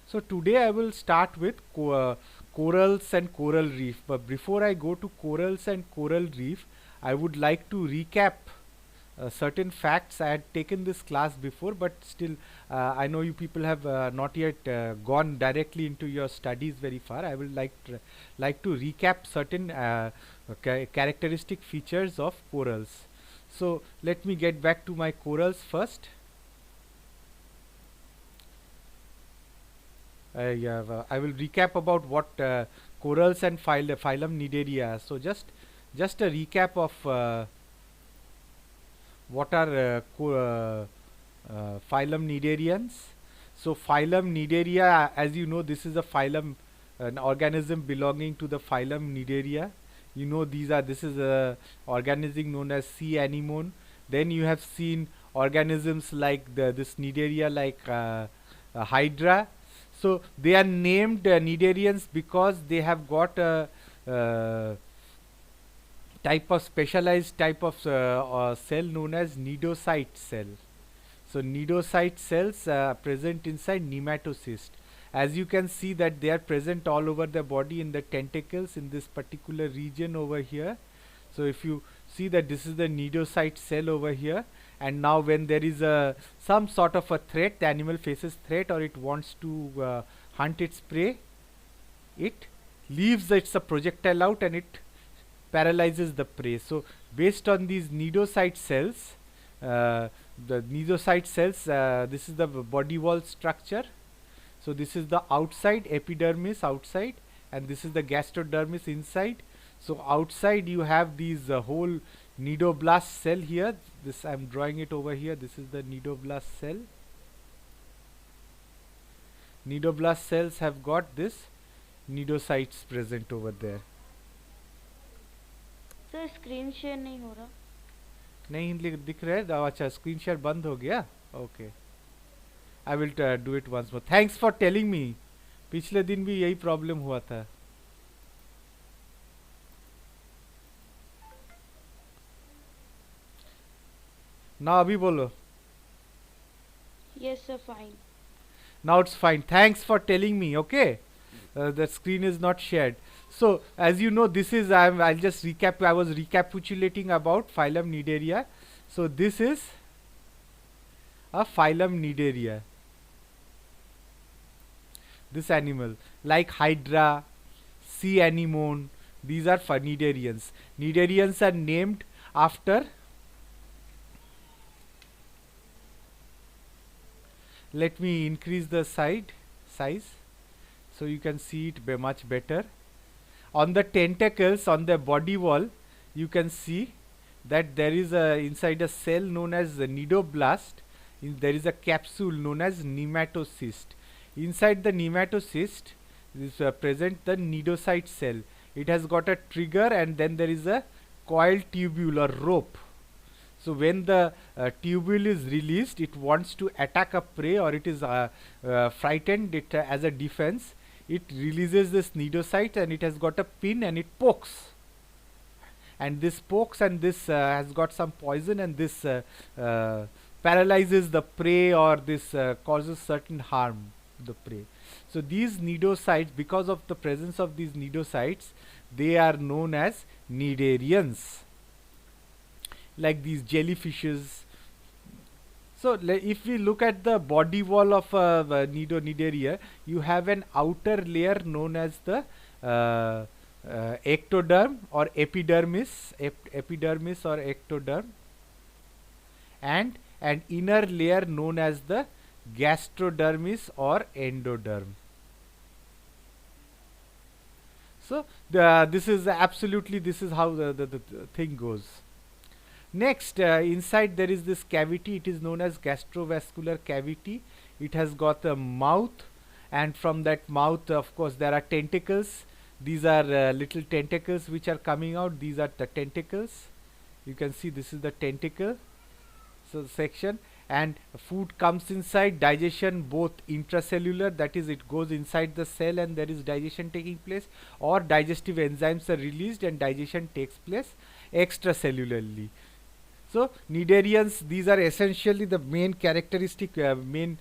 So today I will start with corals and coral reef. But before I go to corals and coral reef, I would like to recap certain facts. I had taken this class before, but still, I know you people have not yet gone directly into your studies very far. I will like to recap certain characteristic features of corals. So let me get back to my corals first. I will recap about what corals and phylum Nidaria. So just a recap of what are phylum Nidarians. So phylum Nidaria, as you know, this is a phylum, an organism belonging to the phylum Nidaria. You know, this is a organism known as sea anemone. Then you have seen organisms like this Nidaria, like Hydra. So they are named Nidarians because they have got a type of specialized type of cell known as nidocyte cell. So nidocyte cells present inside nematocyst. As you can see that they are present all over the body in the tentacles in this particular region over here. So if you see that this is the nidocyte cell over here, and now when there is a some sort of a threat, the animal faces threat or it wants to hunt its prey, it leaves its a projectile out and it paralyzes the prey. So based on these nidocyte cells, uh, this is the body wall structure. So this is the outside epidermis outside, and this is the gastrodermis inside. So outside you have these whole nidoblast cell here. This I am drawing it over here. This is the nidoblast cell. Nidoblast cells have got this nidocytes present over there. Sir screen share नहीं हो रहा. नहीं दिख रहा है. अच्छा, screen share बंद हो गया. Okay, I will do it once more. Thanks for telling me. पिछले दिन भी यही प्रॉब्लम हुआ था. ना अभी बोलो. Yes sir, fine. Now it's fine. Thanks for telling me. Okay, the screen is not shared. So as you know, this is I'll just recap. I was recapitulating about phylum Nidaria. So this is a phylum Nidaria. This animal, like Hydra, sea anemone, these are Nidarians. Nidarians are named after. Let me increase the size so you can see it much better. On the tentacles, on the body wall, you can see that there is a inside a cell known as the nidoblast. There is a capsule known as nematocyst. Inside the nematocyst is present the nidocyte cell. It has got a trigger, and then there is a coiled tubule or rope. So when the tubule is released, it wants to attack a prey or it is frightened. It as a defense, it releases this nidocyte and it has got a pin and it pokes. And this pokes and this has got some poison, and this paralyzes the prey, or this causes certain harm to the prey. So these nidocytes, because of the presence of these nidocytes, they are known as Nidarians, like these jellyfishes. So if we look at the body wall of Nidaria, you have an outer layer known as the ectoderm or epidermis, epidermis or ectoderm, and an inner layer known as the gastrodermis or endoderm. So this is absolutely, this is how the thing goes. Next, inside there is this cavity. It is known as gastrovascular cavity. It has got a mouth, and from that mouth, of course, there are tentacles. These are little tentacles which are coming out. These are the tentacles. You can see this is the tentacle section, and food comes inside. Digestion, both intracellular, that is it goes inside the cell and there is digestion taking place, or digestive enzymes are released and digestion takes place extracellularly. So Nidarians, these are essentially the main characteristic, main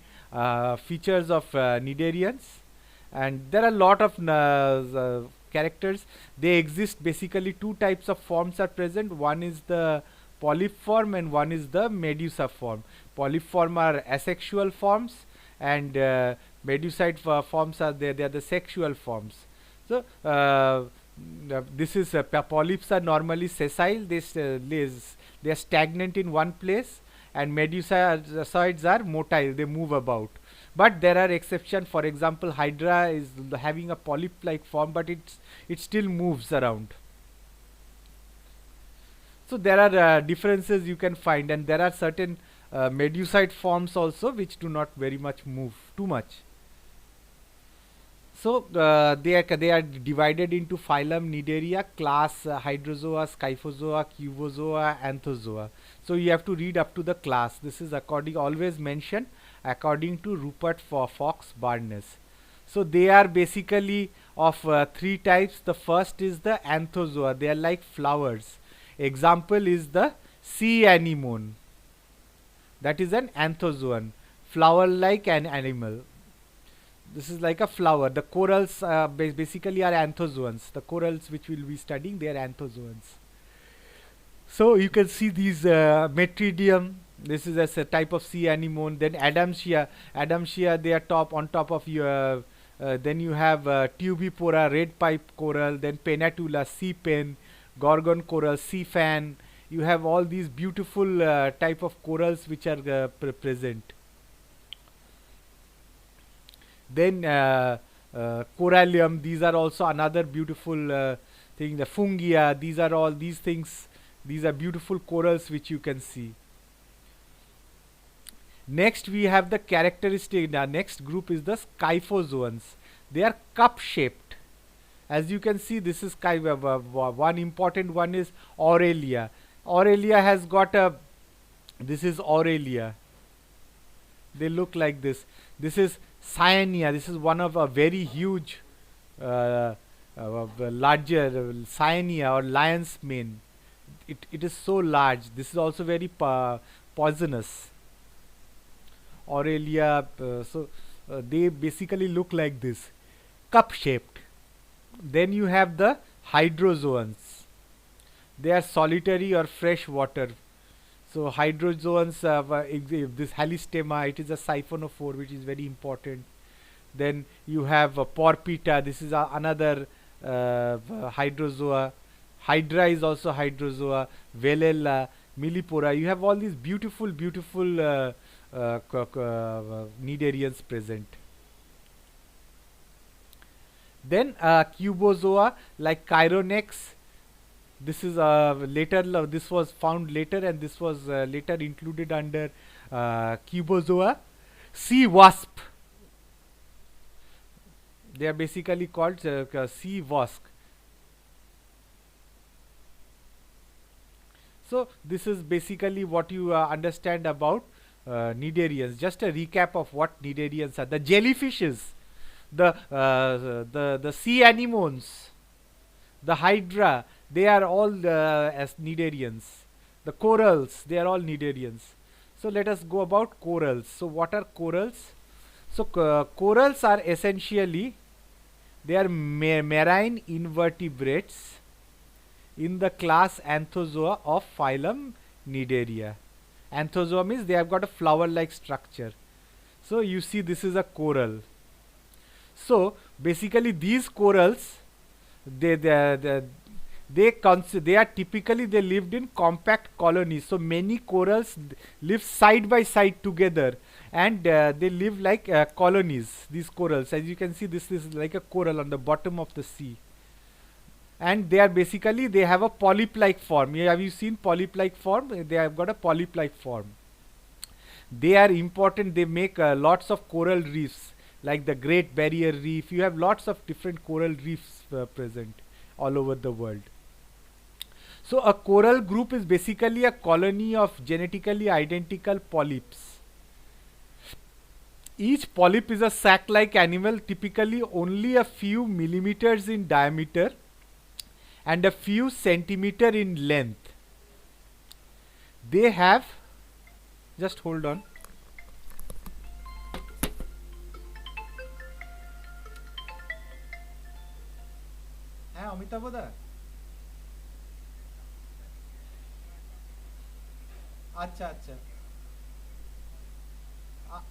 features of cnidarians, and there are a lot of characters. They exist basically. Two types of forms are present. One is the polyp form and one is the medusa form. Polyp form are asexual forms, and medusaid forms are there. They are the sexual forms. So this is polyps are normally sessile. They are stagnant in one place, and medusoids are motile. They move about. But there are exceptions. For example, hydra is having a polyp-like form, but it still moves around. So there are differences you can find, and there are certain medusoid forms also which do not very much move too much. So they are divided into phylum Cnidaria, class Hydrozoa, Scyphozoa, Cubozoa, Anthozoa. So you have to read up to the class. This is always mentioned according to Rupert Fox Barnes. So they are basically of three types. The first is the Anthozoa. They are like flowers. Example is the sea anemone. That is an anthozoan, flower-like an animal. This is like a flower. The corals basically are anthozoans. The corals which we'll be studying, they are anthozoans. So you can see these Metridium. This is a type of sea anemone. Then Adamsia. Adamsia, they are on top of your. Then you have Tubipora, red pipe coral. Then Penatula, sea pen. Gorgon coral, sea fan. You have all these beautiful type of corals which are present. Then Corallium, these are also another beautiful thing. The Fungia, these are all these things. These are beautiful corals which you can see. Next we have the characteristic. The next group is the Scyphozoans. They are cup shaped. As you can see, this is one important one is Aurelia. Aurelia has got a. This is Aurelia. They look like this. This is Cyanea. This is one of a very huge, larger Cyanea or lion's mane. It is so large. This is also very poisonous. Aurelia. They basically look like this, cup shaped. Then you have the Hydrozoans. They are solitary or fresh water. So Hydrozoans, this Halistema, it is a siphonophore which is very important. Then you have Porpita. This is another Hydrozoa. Hydra is also Hydrozoa. Velella, Millipora. You have all these beautiful cnidarians present. Then Cubozoa like Chironex. This is later. This was found later, and this was later included under Cubozoa. Sea wasp. They are basically called sea wasp. So this is basically what you understand about cnidarians. Just a recap of what cnidarians are. The jellyfishes, the sea anemones, the hydra, they are all as cnidarians. The corals, they are all cnidarians. So let us go about corals. So what are corals? So corals are essentially, they are marine invertebrates in the class Anthozoa of phylum Cnidaria. Anthozoa means they have got a flower-like structure. So you see this is a coral. So basically these corals, they are typically, they lived in compact colonies. So many corals live side by side together, and they live like colonies. These corals, as you can see, this is like a coral on the bottom of the sea, and they are basically, they have a polyp-like form. Have you seen polyp-like form? They have got a polyp-like form. They are important. They make lots of coral reefs, like the Great Barrier Reef. You have lots of different coral reefs present all over the world. So a coral group is basically a colony of genetically identical polyps. Each polyp is a sac-like animal, typically only a few millimeters in diameter and a few centimeters in length. They have, just hold on. হ্যাঁ অমিতাভ দা। আচ্ছা আচ্ছা। আ-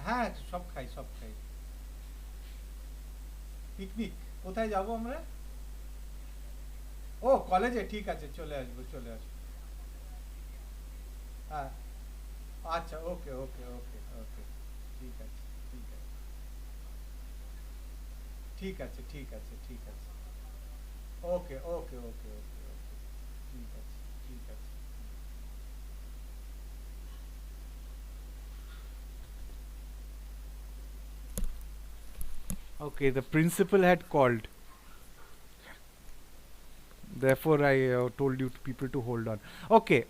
হ্যাঁ সব খাই সব খাই। Picnic কোথায় যাব আমরা? ও কলেজে, ঠিক আছে চলে আসবো চলে আসবো। হ্যাঁ আচ্ছা ওকে ওকে ওকে ওকে। ঠিক আছে ঠিক আছে ঠিক আছে ঠিক আছে ঠিক আছে। ওকে ওকে ওকে ওকে ওকে। ঠিক আছে ঠিক আছে। Okay, the principal had called. Therefore, I told you to people to hold on. Okay.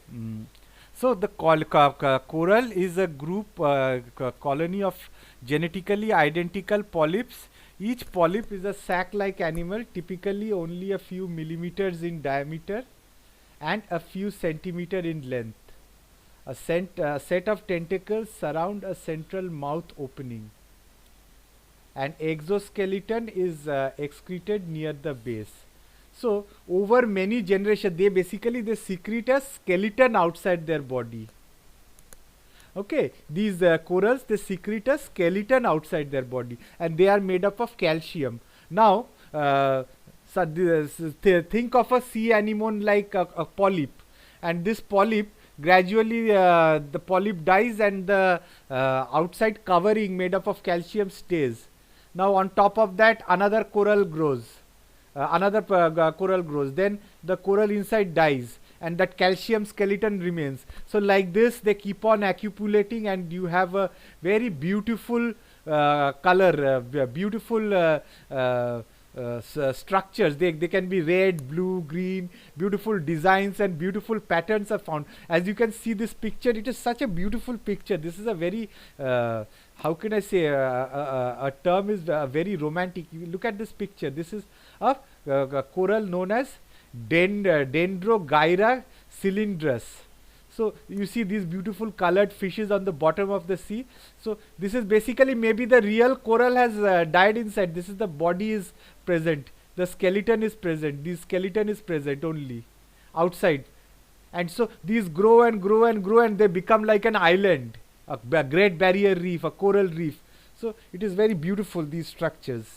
So the coral is a group colony of genetically identical polyps. Each polyp is a sac-like animal, typically only a few millimeters in diameter and a few centimeter in length. Set of tentacles surround a central mouth opening. An exoskeleton is excreted near the base. So over many generations, they secrete a skeleton outside their body. Okay, these corals, they secrete a skeleton outside their body, and they are made up of calcium. Now, think of a sea anemone like a polyp, and this polyp gradually the polyp dies, and the outside covering made up of calcium stays. Now, on top of that, another coral grows. Coral grows. Then the coral inside dies, and that calcium skeleton remains. So like this they keep on accumulating, and you have a very beautiful color, beautiful structures. They can be red, blue, green. Beautiful designs and beautiful patterns are found. As you can see this picture, it is such a beautiful picture. This is a very how can I say, a term is very romantic. You look at this picture. This is a coral known as Dendrogyra cylindrus. So you see these beautiful colored fishes on the bottom of the sea. So this is basically, maybe the real coral has died inside. This is the body is present. The skeleton is present. The skeleton is present only outside. And so these grow and grow and grow, and they become like an island, a great barrier reef, a coral reef. So it is very beautiful, these structures.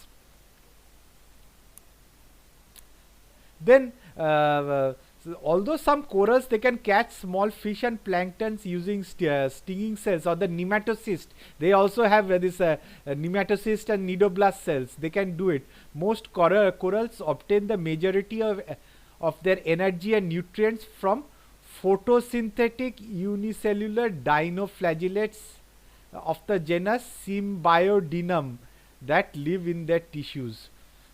Then although some corals, they can catch small fish and planktons using stinging cells or the nematocyst. They also have this nematocyst and nidoblast cells. They can do it. Most corals obtain the majority of their energy and nutrients from photosynthetic unicellular dinoflagellates of the genus Symbiodinum that live in their tissues.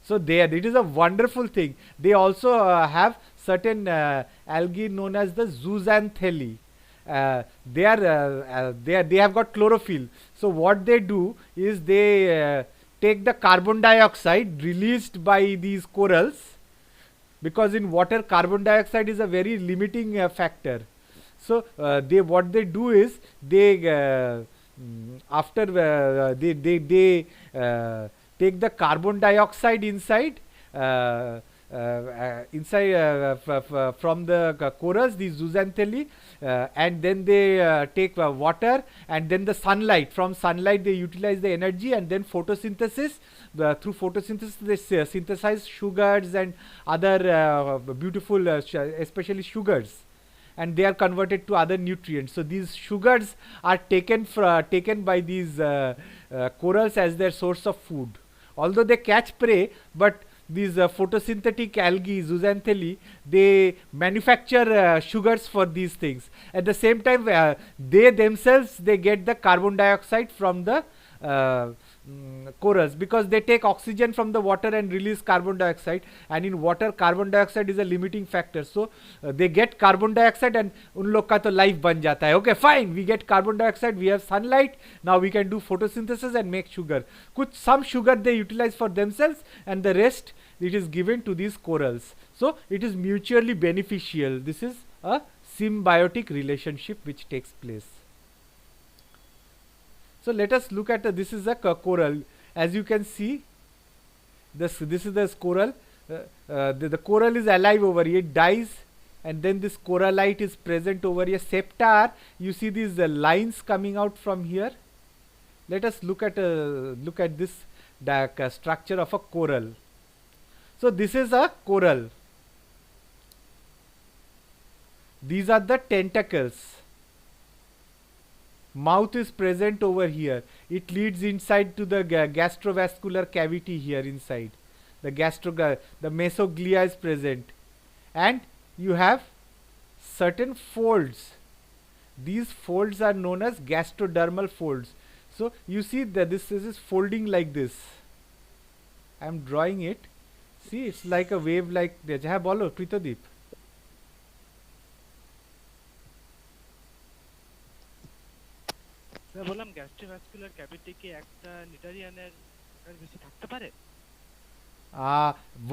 So there, it is a wonderful thing. They also have certain algae known as the zooxanthellae. They have got chlorophyll. So what they do is they take the carbon dioxide released by these corals, because in water carbon dioxide is a very limiting factor. So they what they do is they after they take the carbon dioxide inside from the corals, these zooxanthellae, and then they take water, and then the sunlight. From sunlight they utilize the energy, and then photosynthesis. Through photosynthesis they synthesize sugars and other beautiful especially sugars, and they are converted to other nutrients. So these sugars are taken by these corals as their source of food. Although they catch prey, but these photosynthetic algae, zooxanthellae, they manufacture sugars for these things. At the same time, they themselves, they get the carbon dioxide from the corals, because they take oxygen from the water and release carbon dioxide, and in water carbon dioxide is a limiting factor. So they get carbon dioxide, and उन लोग का तो life बन जाता है. Okay, fine, we get carbon dioxide, we have sunlight, now we can do photosynthesis and make sugar. Some sugar they utilize for themselves, and the rest it is given to these corals. So it is mutually beneficial. This is a symbiotic relationship which takes place. So let us look at this is a coral. As you can see, this is the coral. The coral is alive over here. It dies, and then this corallite is present over here. Septa, you see these lines coming out from here. Let us look at this structure of a coral. So this is a coral. These are the tentacles. Mouth is present over here. It leads inside to the gastrovascular cavity here inside. The mesoglia is present, and you have certain folds. These folds are known as gastrodermal folds. So you see that this is folding like this. I am drawing it. See, it's like a wave like this. হ্যাঁ বলো প্রীতদীপ. বললাম gastrovascular cavity কি একটা নিডারিয়ানের বেশি থাকতে পারে?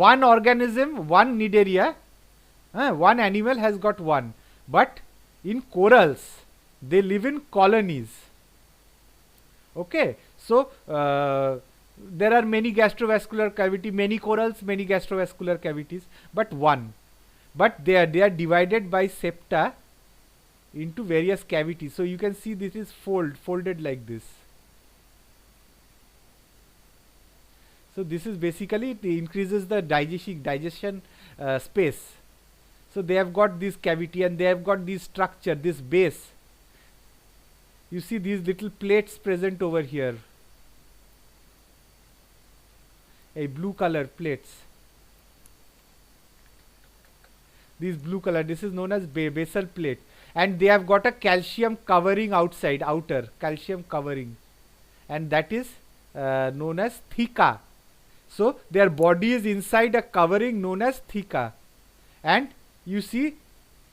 One organism, one nidaria, one animal has got one, but in corals they live in colonies. Okay, so there are many gastrovascular cavity, many corals, many gastrovascular cavities, but one. But they are divided by septa into various cavities. So you can see this is folded like this. So this is basically, it increases the digestion space. So they have got this cavity and they have got this structure, this base. You see these little plates present over here. A blue color plates. These blue color, this is known as basal plate. And they have got a calcium covering outside, outer calcium covering. And that is known as theca. So their body is inside a covering known as theca. And you see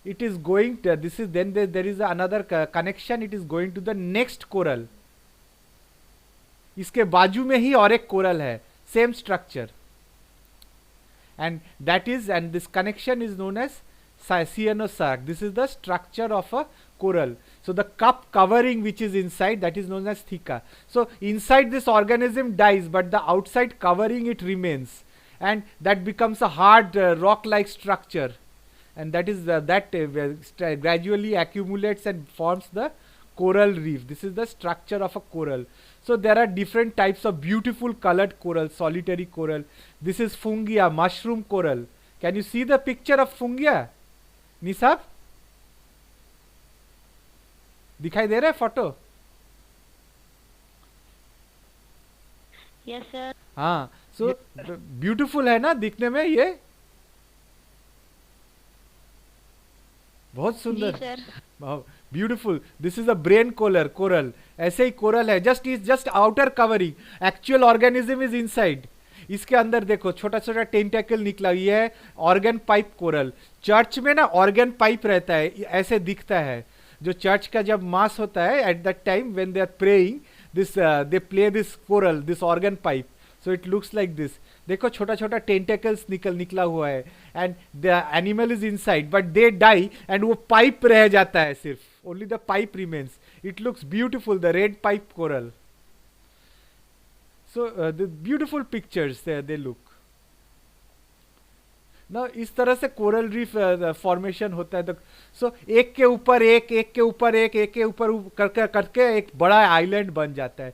it is going to, this is then there is another connection. It is going to the next coral. इसके बाजू में ही और एक coral है, same structure. And that is, and this connection is known as cyanosac. This is the structure of a coral. So the cup covering which is inside, that is known as theca. So inside this organism dies, but the outside covering it remains, and that becomes a hard rock-like structure, and that is gradually accumulates and forms the coral reef. This is the structure of a coral. So there are different types of beautiful colored coral, solitary coral. This is fungia, mushroom coral. Can you see the picture of fungia? निसाब दिखाई दे रहा है photo? Yes sir. हाँ, so beautiful है ना दिखने में, ये बहुत सुंदर sir. Beautiful. This is a brain coral. ऐसे ही कोरल है, just outer covering. Actual organism is inside. इसके अंदर देखो छोटा छोटा टेंटेकल निकला. ये है ऑर्गन पाइप कोरल. चर्च में ना ऑर्गन पाइप रहता है, ऐसे दिखता है. जो चर्च का जब मास होता है, at that time when they are praying, this they play this coral, this organ pipe. So it looks like this. देखो छोटा छोटा टेंटेकल्स निकला हुआ है, and the animal is inside, but they die, and वो pipe रह जाता है सिर्फ. Only the pipe remains. It looks beautiful, the red pipe coral. So the beautiful pictures they look. Now इस तरह से कोरल रीफ फॉर्मेशन होता है. सो एक के ऊपर एक, एक के ऊपर एक, एक के ऊपर करके एक बड़ा आइलैंड बन जाता है.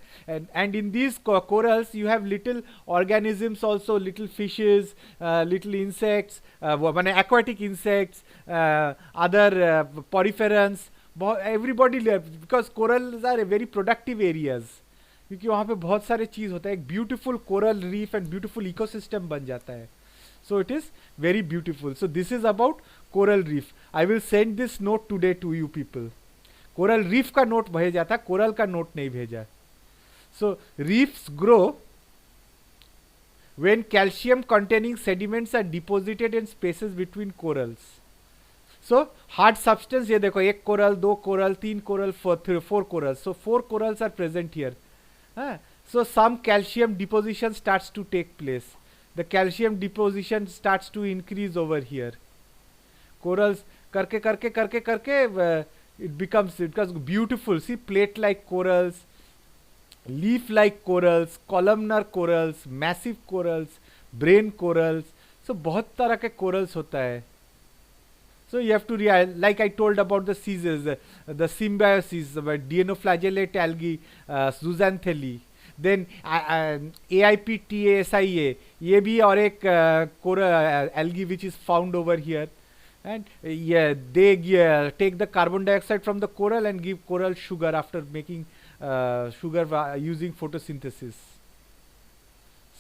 And in these corals you have little organisms also, little fishes, little insects, माने aquatic insects, other poriferans. Everybody, because corals are very productive areas, क्योंकि वहाँ पे बहुत सारे चीज़ होता है. एक beautiful coral reef and beautiful ecosystem बन जाता है. So it is very beautiful. So this is about coral reef. I will send this note today to you people. Coral reef का नोट भेजा था, कोरल का नोट नहीं भेजा. So reefs grow when calcium containing sediments are deposited in spaces between corals. So hard substance, ये देखो, एक coral, दो कोरल, तीन coral, four corals. So 4 corals are present here. So some calcium deposition starts to take place. The calcium deposition starts to increase over here. Corals करके it becomes beautiful. See, plate like corals, leaf like corals, columnar corals, massive corals, brain corals. So बहुत तरह के corals होता है. So you have to realize, like I told about the seizures, the symbiosis, dienoflagellate algae, zooxanthellae, then AIPTASIA, ये भी और एक coral algae which is found over here, and yeah, they take the carbon dioxide from the coral and give coral sugar after making sugar using photosynthesis.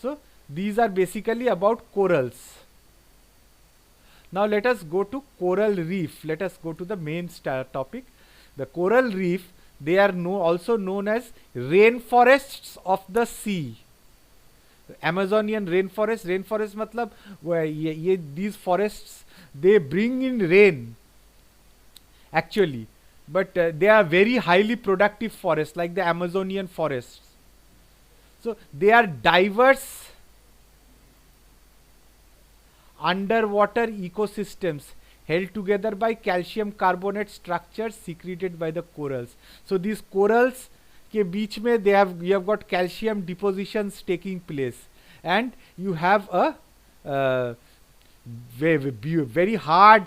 So these are basically about corals. Now let us go to coral reef. Let us go to the main topic. The coral reef, they are also known as rainforests of the sea. Amazonian rainforest. Rainforest मतलब these forests, they bring in rain actually, but they are very highly productive forests like the Amazonian forests. So they are diverse underwater ecosystems held together by calcium carbonate structures secreted by the corals. So these corals के बीच में you have got calcium depositions taking place, and you have a very hard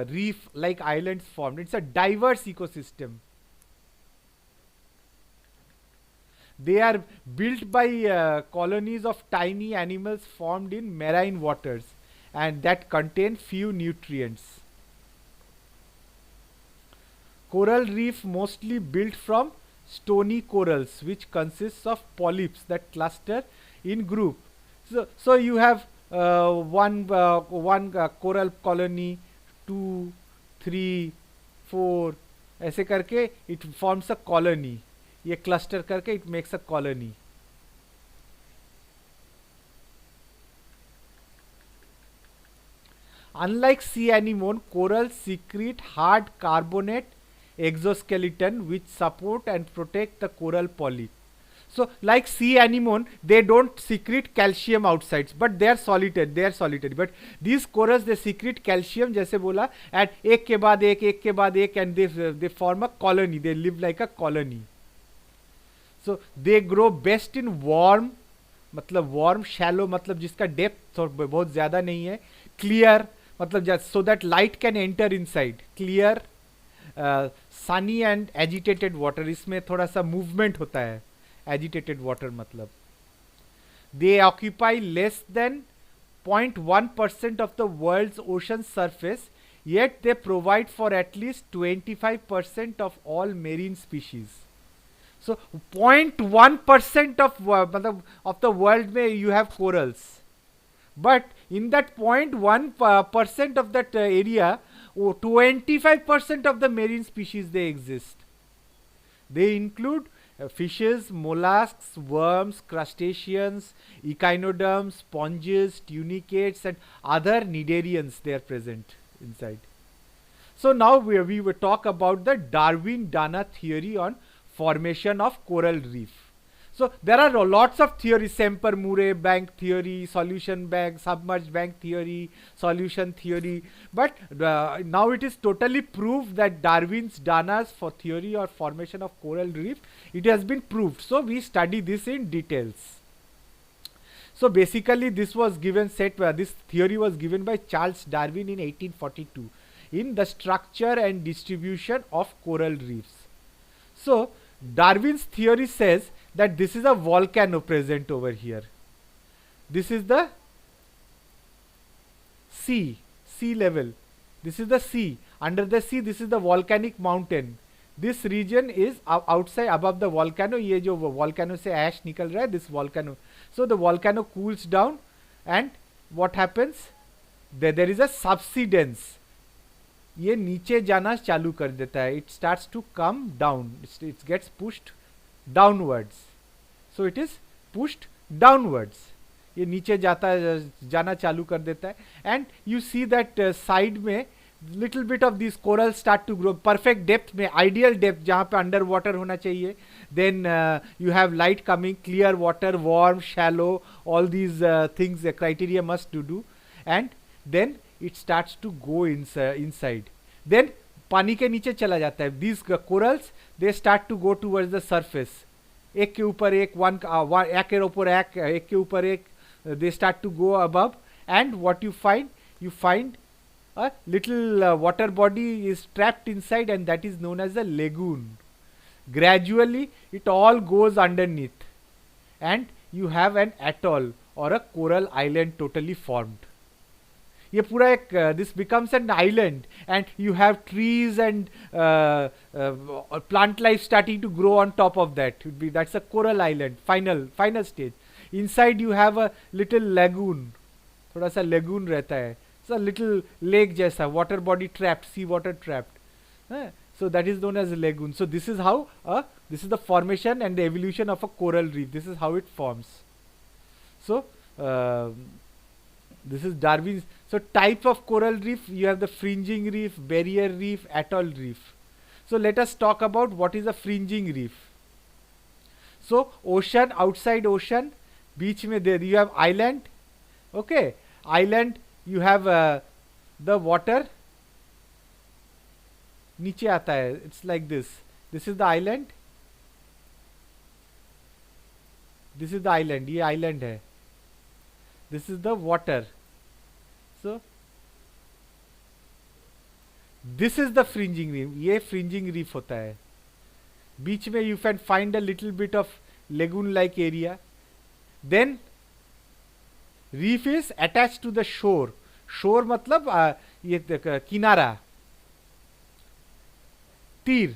reef like islands formed. It's a diverse ecosystem. They are built by colonies of tiny animals formed in marine waters and that contain few nutrients. Coral reef mostly built from stony corals, which consists of polyps that cluster in group. So you have one coral colony, 2, 3, 4, ऐसे करके it forms a colony. ये cluster करके it makes a colony. Unlike sea anemone, corals secrete hard carbonate exoskeleton which support and protect the coral polyp. So like sea anemone, they don't secrete calcium outside, but they are solitary. But these corals, they secrete calcium, जैसे बोला, and एक के बाद एक, and they form a colony. They live like a colony. So they grow best in warm, मतलब warm, shallow, मतलब जिसका depth बहुत ज़्यादा नहीं है, clear, मतलब just so that light can enter inside, clear, sunny and agitated water. इसमें थोड़ा सा movement होता है. Agitated water मतलब. They occupy less than 0.1% of the world's ocean surface, yet they provide for at least 25% of all marine species. So 0.1% of the world में you have corals, but in that 0.1% of that area, 25% of the marine species they exist. They include fishes, mollusks, worms, crustaceans, echinoderms, sponges, tunicates, and other cnidarians. They are present inside. So now we will talk about the Darwin-Dana theory on formation of coral reef. So there are lots of theories: Semper-Murray bank theory, solution bank, submerged bank theory, solution theory. But now it is totally proved that Darwin's Dana's for theory or formation of coral reef, it has been proved. So we study this in details. So basically this was given this theory was given by Charles Darwin in 1842 in The Structure and Distribution of Coral Reefs. So Darwin's theory says that this is a volcano present over here. This is the sea level. This is the sea. Under the sea, this is the volcanic mountain. This region is outside, above the volcano. ये जो volcano से ash निकल रहा है, this volcano. So the volcano cools down, and what happens? There is a subsidence. ये नीचे जाना चालू कर देता है. It starts to come down. It gets pushed downwards. So it is pushed downwards. ये नीचे जाना चालू कर देता है. And you see that side में little bit of these corals start to grow. Perfect depth में, ideal depth जहाँ पे under water होना चाहिए. Then you have light coming, clear water, warm, shallow. All these things, the criteria must do. And then it starts to go inside. Then पानी के नीचे चला जाता है. These corals, they start to go towards the surface. एक के ऊपर एक, एक के ऊपर एक, they start to go above, and what you find, you find a little water body is trapped inside, and that is known as a lagoon. Gradually it all goes underneath, and you have an atoll or a coral island totally formed. ये पूरा एक this becomes an island, and you have trees and plant life starting to grow on top of that. That's a coral island, final stage. Inside you have a little lagoon, थोड़ा सा lagoon रहता है, it's a little lake जैसा, water body trapped, sea water trapped. So that is known as a lagoon. So this is how this is the formation and the evolution of a coral reef. This is how it forms. So this is Darwin's. So types of coral reef, you have the fringing reef, barrier reef, atoll reef. So let us talk about what is a fringing reef. So ocean, outside ocean, beach mein there you have island. Okay, island, you have the water नीचे आता है, it's like this. This is the island. This is the island. ये island है. This is the water. So this is the fringing reef. ये fringing reef होता है. बीच में you can find a little bit of lagoon-like area. Then reef is attached to the shore. Shore मतलब ये किनारा. तीर,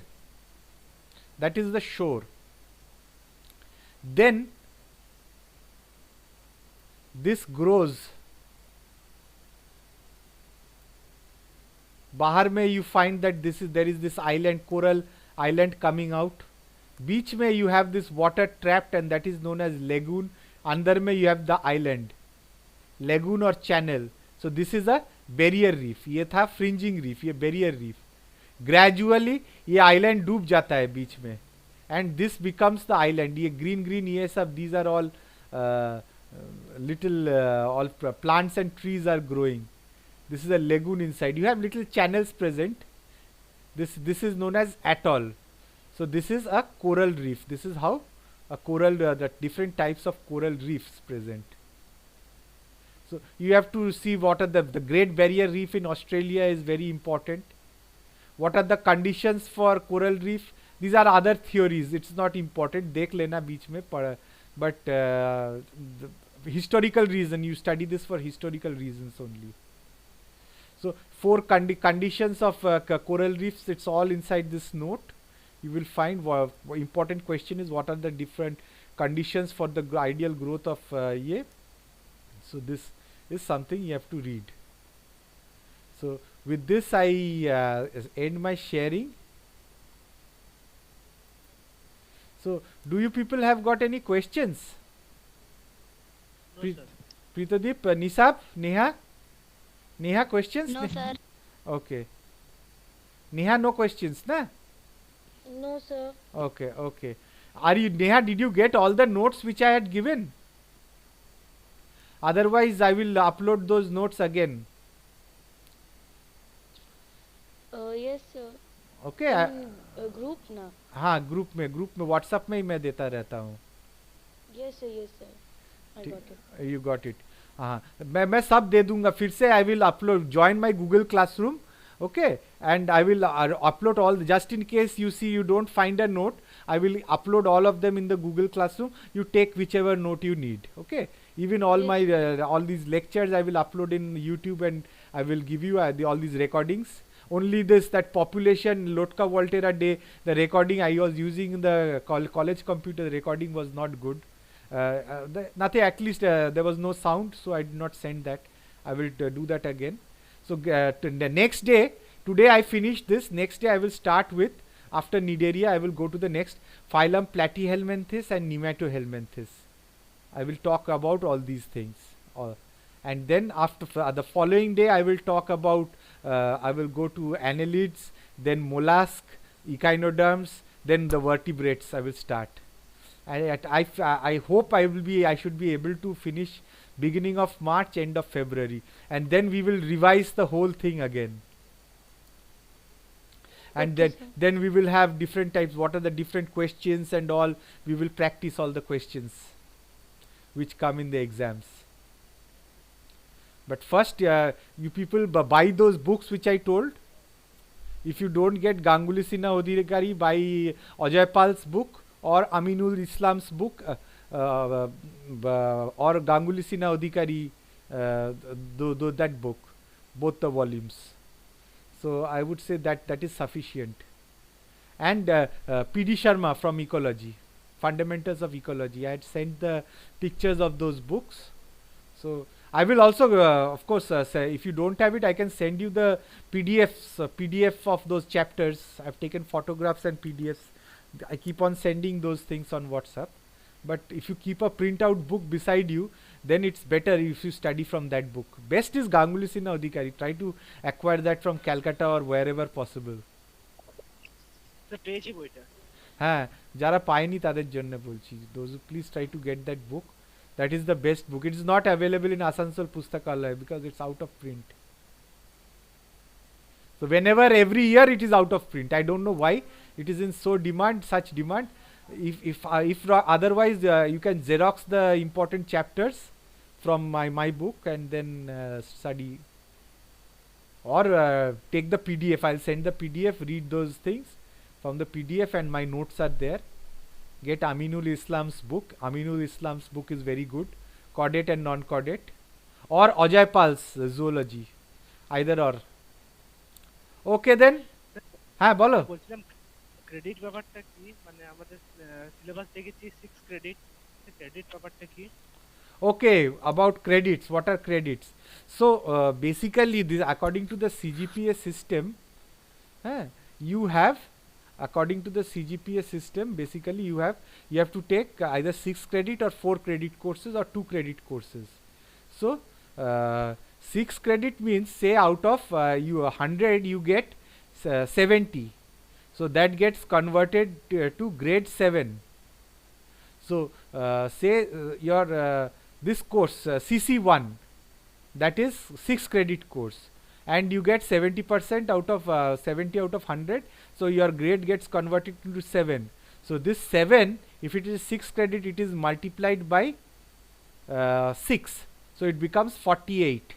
that is the shore. Then this grows. बाहर में you find that there is this island, coral island coming out. बीच में you have this water trapped, and that is known as lagoon. अंदर में you have the island, lagoon or channel. So this is a barrier reef. ये था fringing reef, ये barrier reef. Gradually ये island डूब जाता है बीच में, and this becomes the island. ये green ये सब, these are all little all plants and trees are growing. This is a lagoon inside. You have little channels present. This is known as atoll. So this is a coral reef. This is how a coral the different types of coral reefs present. So you have to see what are the Great Barrier Reef in Australia is very important. What are the conditions for coral reef? These are other theories. It's not important. देख लेना बीच में पढ़. But the historical reason, you study this for historical reasons only. So 4 conditions of coral reefs. It's all inside this note. You will find important question is what are the different conditions for the ideal growth of ये. So this is something you have to read. So with this I end my sharing. So do you people have got any questions? No, sir. Pritadeep, Nisab, Neha questions? No, sir. Okay. Neha, no questions, na? No, sir. Okay. Are you, Neha, did you get all the notes which I had given? Otherwise I will upload those notes again. Yes, sir. Okay. Group ना. हाँ, group में WhatsApp में ही मैं देता रहता हूँ. Yes, sir. I got it. You got it. हाँ, मैं सब दे दूंगा फिर से. I will upload, join my Google Classroom, okay, and I will upload all, just in case you see you don't find a note, I will upload all of them in the Google Classroom. You take whichever note you need, okay. Even all Yes. my all these lectures I will upload in YouTube, and I will give you all these recordings. Only that population Lotka Volterra day, the recording I was using in the college computer, the recording was not good. Nothing, at least there was no sound, so I did not send that. I will do that again. So the next day, today I finished this. Next day I will start with, after Nidaria I will go to the next phylum Platyhelminthes and Nematohelminthes. I will talk about all these things. And then after the following day I will talk about, I will go to annelids, then mollusk, echinoderms, then the vertebrates I will start. I hope I should be able to finish beginning of March, end of February, and then we will revise the whole thing again. And Okay, then we will have different types, what are the different questions and all. We will practice all the questions which come in the exams. But first, you people buy those books which I told. If you don't get Ganguly Sinha Adhikari, buy Ajay Pal's book or Aminul Islam's book, or Ganguly Sinha Adhikari, that book, both the volumes. So I would say that that is sufficient. And P.D. Sharma from Ecology, Fundamentals of Ecology. I had sent the pictures of those books. So I will also, of course, say if you don't have it, I can send you the PDFs, PDF of those chapters. I've taken photographs and PDFs. I keep on sending those things on WhatsApp. But if you keep a printout book beside you, then it's better if you study from that book. Best is Ganguly Sinha Adhikari. Try to acquire that from Calcutta or wherever possible. Sir পেয়েছি বইটা হ্যাঁ, যারা পায়নি তাদের জন্য বলছি, those who please try to get that book. That is the best book. It is not available in Asansol Pustakalaya because it's out of print. So whenever every year it is out of print. I don't know why it is in such demand. If otherwise you can Xerox the important chapters from my book and then study, or take the PDF. I'll send the PDF, read those things from the PDF, and my notes are there. Get Aminul Islam's book. Aminul Islam's book is very good, caudate and non-caudate, or Ajay Pal's zoology, either or. Okay then. হ্যাঁ বলো। বলছিলাম credit ব্যাপারটা কি মানে আমাদের syllabus দেখেছি 6 credit credit ব্যাপারটা কি Okay, about credits. What are credits? So basically, this according to the CGPA system, you have, according to the CGPA system, basically you have to take either 6 credit or 4 credit courses or 2 credit courses. So 6 credit means, say out of you 100 you get 70. So that gets converted to grade 7. So say your this course CC1, that is 6 credit course, and you get 70% out of 70 out of 100, so your grade gets converted into 7. So this 7, if it is 6 credit, it is multiplied by 6, so it becomes 48.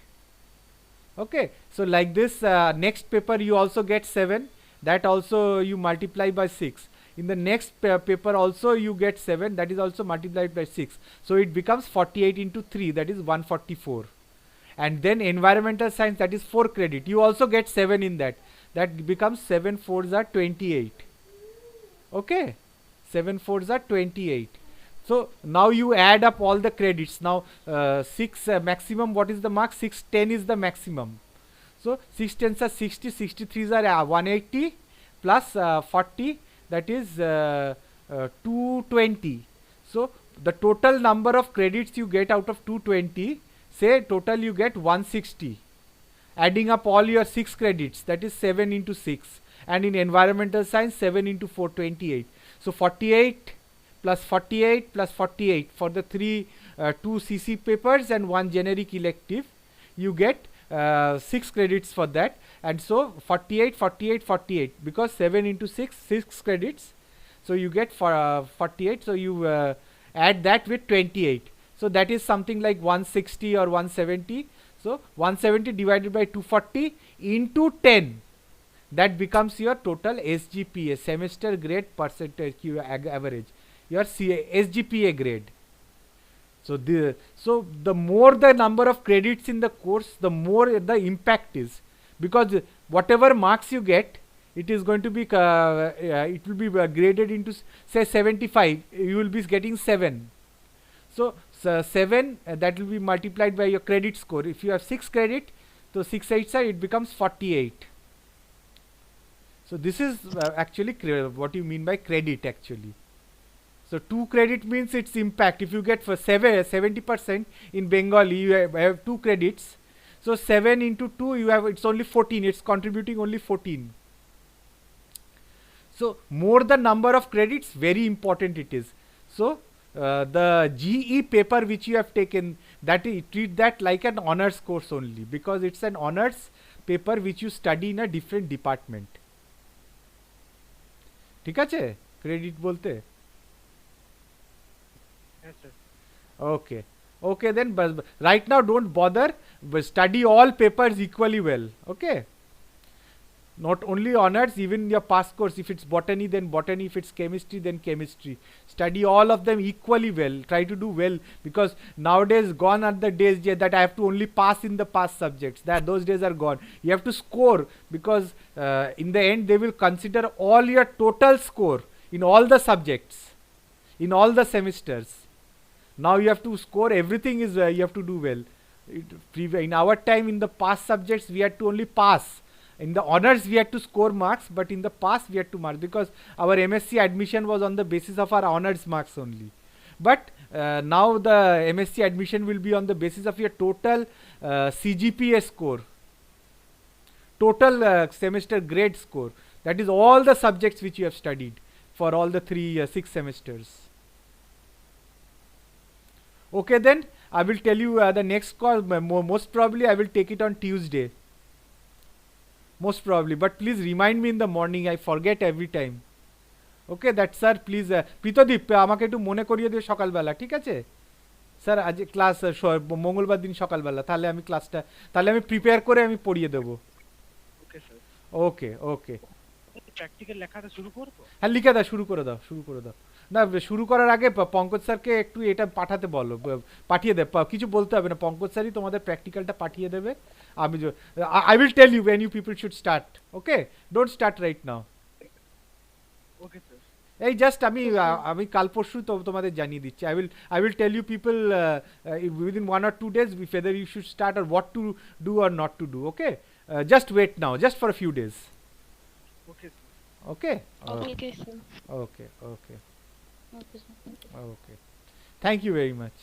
Okay, so like this, next paper you also get 7, that also you multiply by 6. In the next paper also you get 7, that is also multiplied by 6, so it becomes 48 into 3, that is 144. And then environmental science, that is 4 credit, you also get 7 in that, that becomes 7 4s are 28. Okay, 7 4s are 28. So now you add up all the credits. Now 6 maximum, what is the mark? 610 is the maximum. So 6 10s are 60, 63s are 180 plus 40, that is 220. So the total number of credits you get out of 220, say total you get 160. Adding up all your 6 credits, that is 7 into 6. And in environmental science, 7 into 4, 28. So 48 plus 48 plus 48 for the 2 CC papers and 1 generic elective, you get 6 credits for that. And so 48 48 48, because 7 into 6 credits, so you get for 48, so you add that with 28, so that is something like 160 or 170. So 170 divided by 240 into 10, that becomes your total SGPA, semester grade percentage average, your SGPA grade. So the more the number of credits in the course, the more the impact is, because whatever marks you get, it is going to be it will be graded into, say 75, you will be getting 7. So 7 that will be multiplied by your credit score. If you have 6 credit, so 6 8s are, it becomes 48. So this is actually what you mean by credit actually. So 2 credit means its impact. If you get for 70% in Bengali, you have 2 credits. So 7 into 2, you have, it's only 14. It's contributing only 14. So more the number of credits, very important it is. So the GE paper which you have taken, that treat that like an honors course only, because it's an honors paper which you study in a different department. ঠিক আছে credit বলতে? হ্যাঁ sir Okay, Okay, then, but right now don't bother, but study all papers equally well. Okay, not only honors, even your past course. If it's botany, then botany. If it's chemistry, then chemistry. Study all of them equally well. Try to do well, because nowadays gone are the days that I have to only pass in the past subjects. That those days are gone. You have to score, because in the end they will consider all your total score in all the subjects, in all the semesters. Now you have to score everything, is you have to do well. In our time, in the past subjects, we had to only pass. In the honors we had to score marks, but in the past we had to mark, because our MSc admission was on the basis of our honors marks only. But now the MSc admission will be on the basis of your total CGPA score, total semester grade score. That is all the subjects which you have studied for all the 6 semesters. Okay, then I will tell you the next call. Most probably I will take it on Tuesday. Most probably, but please remind me in the morning. I forget every time. Okay, that sir, please. প্রীতদীপ আমাকে একটু মনে করিয়ে দিও সকালবেলা, ঠিক আছে sir? আজ class মঙ্গলবার দিন সকালবেলা, তাহলে আমি ক্লাসটা, তাহলে আমি প্রিপেয়ার করে আমি পড়িয়ে দেবো। Okay sir. ওকে ওকে, প্র্যাকটিক্যাল লেখাটা শুরু করব? হ্যাঁ, লিখে দাও, শুরু করে দাও, শুরু করে দাও। না, শুরু করার আগে পঙ্কজ স্যারকে একটু এটা পাঠাতে বলো, পাঠিয়ে দে, কিছু বলতে হবে না, পঙ্কজ স্যারই তোমাদের প্র্যাকটিক্যালটা পাঠিয়ে দেবে। আমি I will tell you when you people should start. Okay, don't start right now. Okay sir. এই জাস্ট আমি কাল পরশু তো তোমাদের জানিয়ে দিচ্ছি। I will tell you people within 1 or 2 days whether you should start or what to do or not to do. Okay, just wait now, just for a few days. Okay. Okay. Okay, sir. Okay. Okay. Okay, sir. Okay. Thank you very much.